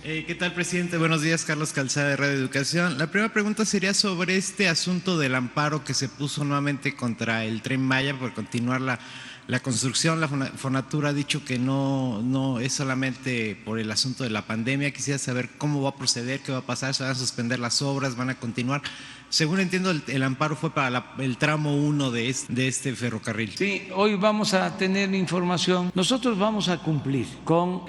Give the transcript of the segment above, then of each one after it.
¿Qué tal, presidente? Buenos días, Carlos Calzada de Radio Educación. La primera pregunta sería sobre este asunto del amparo que se puso nuevamente contra el Tren Maya por continuar la construcción. La Fonatur ha dicho que no es solamente por el asunto de la pandemia. Quisiera saber cómo va a proceder, qué va a pasar, se van a suspender las obras, van a continuar. Según entiendo, el amparo fue para el tramo 1 de este ferrocarril. Sí, hoy vamos a tener información. Nosotros vamos a cumplir con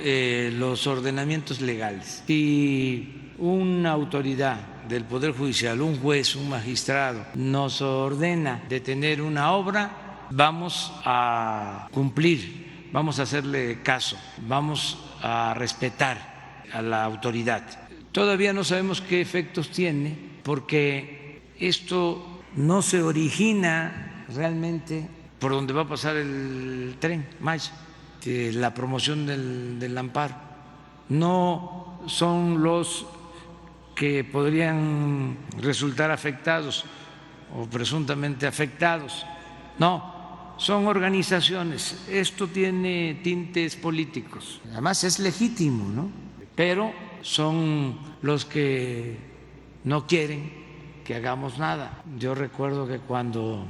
los ordenamientos legales. Si una autoridad del Poder Judicial, un juez, un magistrado, nos ordena detener una obra, vamos a cumplir, vamos a hacerle caso, vamos a respetar a la autoridad. Todavía no sabemos qué efectos tiene porque esto no se origina realmente por donde va a pasar el Tren Maya, la promoción del amparo. No son los que podrían resultar afectados o presuntamente afectados, no, son organizaciones. Esto tiene tintes políticos, además es legítimo, ¿no? Pero son los que no quieren que hagamos nada. Yo recuerdo que cuando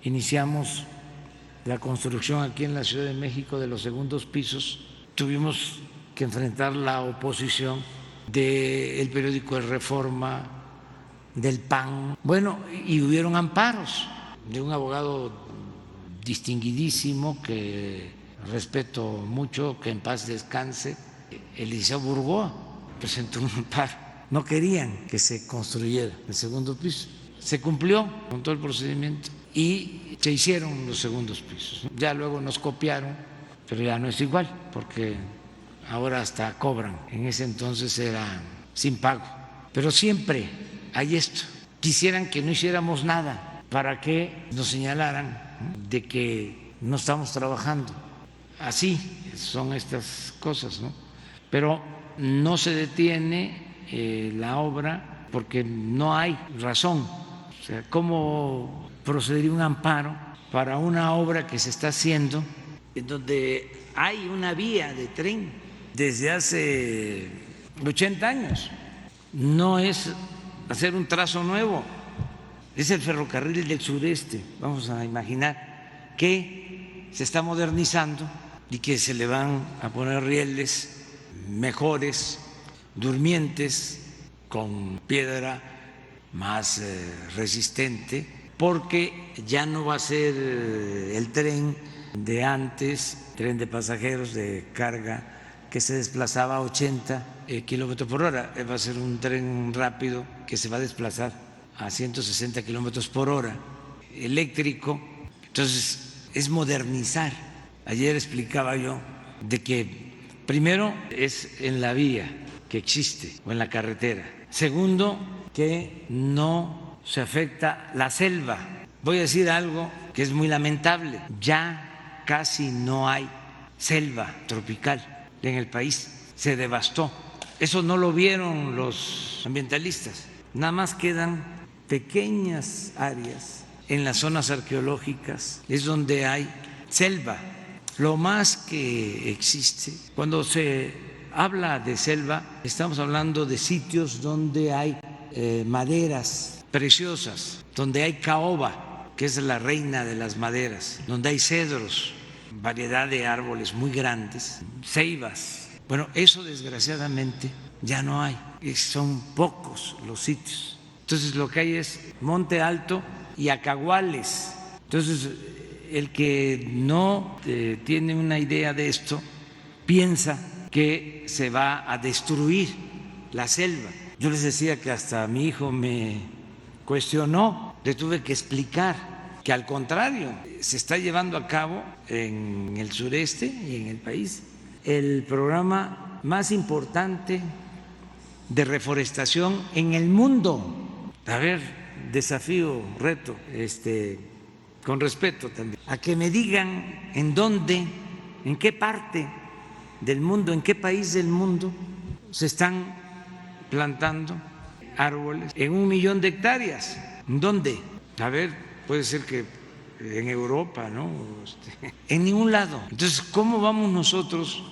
iniciamos la construcción aquí en la Ciudad de México de los segundos pisos, tuvimos que enfrentar la oposición del periódico El Reforma, del PAN, bueno, y hubieron amparos de un abogado distinguidísimo que respeto mucho, que en paz descanse, Eliseo Burgoa, presentó un amparo. No querían que se construyera el segundo piso. Se cumplió con todo el procedimiento y se hicieron los segundos pisos. Ya luego nos copiaron, pero ya no es igual, porque ahora hasta cobran. En ese entonces era sin pago. Pero siempre hay esto. Quisieran que no hiciéramos nada para que nos señalaran de que no estamos trabajando. Así son estas cosas, ¿no? Pero no se detiene la obra porque no hay razón. O sea, ¿cómo procedería un amparo para una obra que se está haciendo en donde hay una vía de tren desde hace 80 años? No es hacer un trazo nuevo, es el ferrocarril del sureste. Vamos a imaginar que se está modernizando y que se le van a poner rieles mejores, durmientes, con piedra más resistente, porque ya no va a ser el tren de antes, tren de pasajeros de carga que se desplazaba a 80 kilómetros por hora, va a ser un tren rápido que se va a desplazar a 160 kilómetros por hora, eléctrico. Entonces es modernizar. Ayer explicaba yo de que primero es en la vía que existe o en la carretera. Segundo, que no se afecta la selva. Voy a decir algo que es muy lamentable. Ya casi no hay selva tropical en el país. Se devastó. Eso no lo vieron los ambientalistas. Nada más quedan pequeñas áreas en las zonas arqueológicas. Es donde hay selva. Lo más que existe, cuando se habla de selva, estamos hablando de sitios donde hay maderas preciosas, donde hay caoba, que es la reina de las maderas, donde hay cedros, variedad de árboles muy grandes, ceibas. Bueno, eso desgraciadamente ya no hay, son pocos los sitios. Entonces lo que hay es monte alto y acaguales. Entonces el que no tiene una idea de esto piensa que se va a destruir la selva. Yo les decía que hasta mi hijo me cuestionó, le tuve que explicar que al contrario, se está llevando a cabo en el sureste y en el país el programa más importante de reforestación en el mundo. A ver, desafío, reto, con respeto también, a que me digan en dónde, en qué parte del mundo, en qué país del mundo se están plantando árboles en 1 millón de hectáreas. ¿En dónde? A ver, puede ser que en Europa, ¿no? En ningún lado. Entonces, ¿cómo vamos nosotros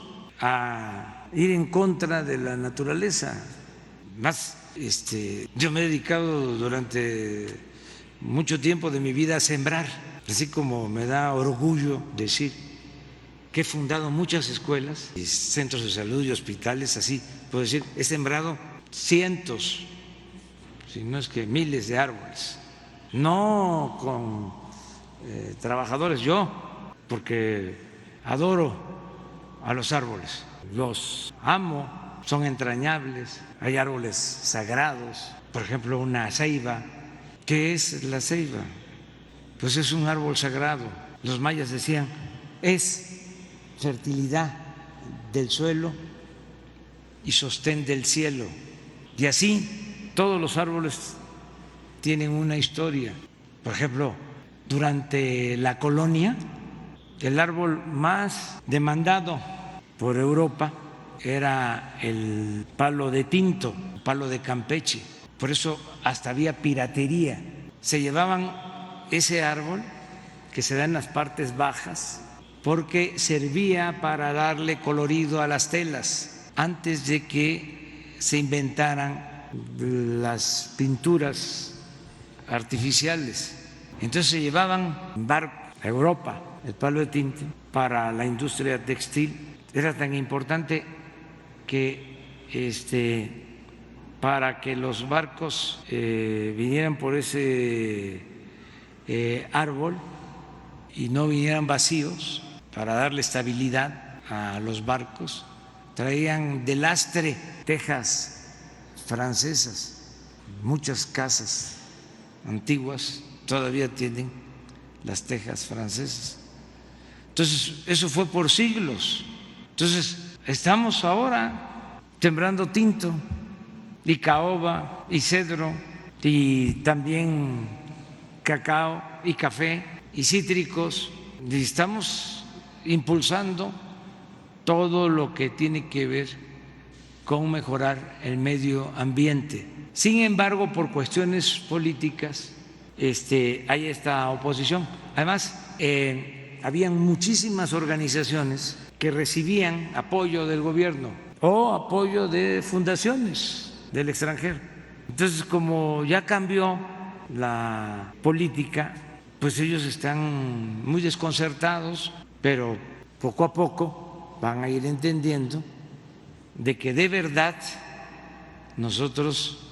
a ir en contra de la naturaleza. Más, yo me he dedicado durante mucho tiempo de mi vida a sembrar, así como me da orgullo decir que he fundado muchas escuelas, y centros de salud y hospitales, así puedo decir, he sembrado cientos, si no es que miles de árboles, no con trabajadores, yo, porque adoro a los árboles, los amo, son entrañables, hay árboles sagrados, por ejemplo una ceiba. ¿Qué es la ceiba? Pues es un árbol sagrado. Los mayas decían, es fertilidad del suelo y sostén del cielo. Y así todos los árboles tienen una historia. Por ejemplo, durante la colonia, el árbol más demandado por Europa era el palo de Tinto, palo de Campeche. Por eso hasta había piratería. Se llevaban ese árbol que se da en las partes bajas porque servía para darle colorido a las telas antes de que se inventaran las pinturas artificiales. Entonces se llevaban en barco a Europa el palo de tinte para la industria textil. Era tan importante que para que los barcos vinieran por ese árbol y no vinieran vacíos, para darle estabilidad a los barcos, traían de lastre tejas francesas. Muchas casas antiguas todavía tienen las tejas francesas. Entonces, eso fue por siglos. Entonces, estamos ahora sembrando tinto y caoba y cedro y también cacao y café y cítricos, y estamos impulsando todo lo que tiene que ver con mejorar el medio ambiente. Sin embargo, por cuestiones políticas hay esta oposición. Además, habían muchísimas organizaciones que recibían apoyo del gobierno o apoyo de fundaciones del extranjero. Entonces, como ya cambió la política, pues ellos están muy desconcertados, pero poco a poco van a ir entendiendo de que de verdad nosotros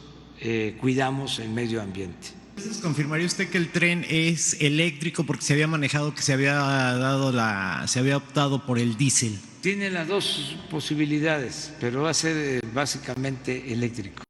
cuidamos el medio ambiente. Entonces, ¿confirmaría usted que el tren es eléctrico porque se había manejado que se había optado por el diésel? Tiene las dos posibilidades, pero va a ser básicamente eléctrico.